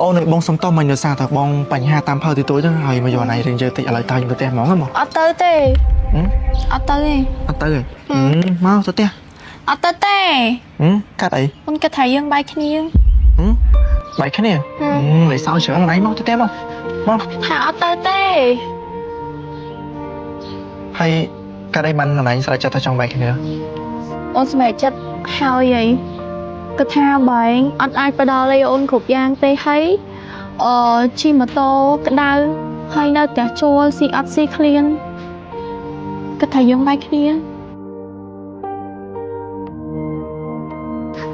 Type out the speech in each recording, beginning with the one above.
អូនបងសុំតមិនដោយសារតែបងបញ្ហាតាមផលទីទួយហ្នឹងហើយមកយកណៃរៀងជើតិចឥឡូវតើខ្ញុំទៅផ្ទះហ្មងហ្មង អត់ទៅទេអត់ទៅទេ អត់ទៅទេមកទៅផ្ទះ អត់ទៅទេ កាត់អី មុនគិតថាយើងបាយគ្នា បាយគ្នាលេសោច្រើនណៃមកទៅផ្ទះមកមក ថាអត់ទៅទេ ហើយកាត់អីបានណៃស្រាច់ចិត្តថាចង់បាយគ្នា អូនសម្រេចចិត្តហើយអីគិតថាបែងអត់អាចផ្ដល់ឲ្យអូនគ្រប់យ៉ាងទេហើយជិះម៉ូតូក្តៅហើយនៅផ្ទះជួលស៊ីអត់ស៊ីឃ្លានគិតថាយើងបាយគ្នា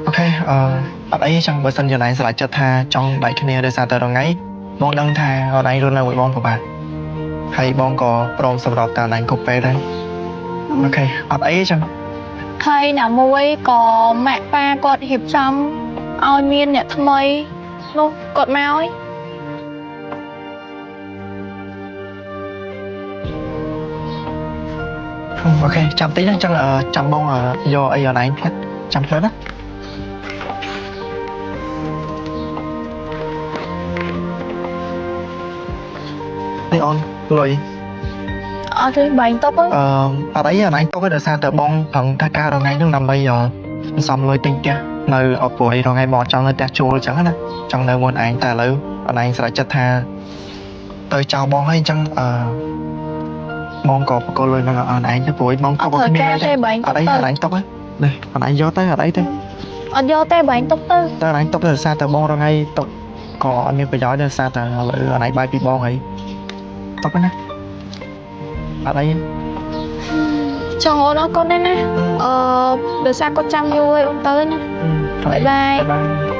អូខេអត់អីចឹងបើសិនជាណៃស្រាច់ចិត្តថាចង់បាយគ្នាដោយសារតែរងៃបងដឹងថាណៃរស់នៅមួយបងពិបាកហើយបងក៏ព្រមសម្របតាមណៃគ្រប់ពេលដែរអូខេអត់អីចឹង ហើយណាមួយក៏ម៉ាក់ប៉ាគាត់រៀបចំឲ្យមានអ្នកថ្មីនោះគាត់មកហើយ អូខេចាំតិចណាចឹងចាំបងយកអីណៃផ្លាត់ចាំផ្លាត់ណានេះអូនលុយ អត់ទេបែងតប អត់អីណៃទុកឲ្យដោយសារតែបងប្រឹងថាការរងៃហ្នឹងដើម្បីសំលុយទិញផ្ទះនៅអត់ព្រោះអីរងៃបងចង់នៅផ្ទះជួលចឹងណាចង់នៅមួយឯងតែឥឡូវអណៃស្រាច់ចិត្តថាទៅចៅបងហើយអញ្ចឹងបងក៏បកលុយនឹងអនឯងទៅព្រោះបងក៏គ្មានទេអត់អីអនឯងទុកហ្នឹងនេះអនឯងយកទៅអត់អីទេ អត់យកទេបែងតបទៅ តែអនឯងទុកទៅដោយសារតែបងរងៃទុកក៏អត់មានប្រយោជន៍ដោយសារតែឥឡូវអនឯងបាយពីបងហើយទុកណាអត់អី ចង់អូនអរគុណណាស់ដោយសារគាត់ចាំយូរហើយអូនទៅណាបាយបាយ បាយ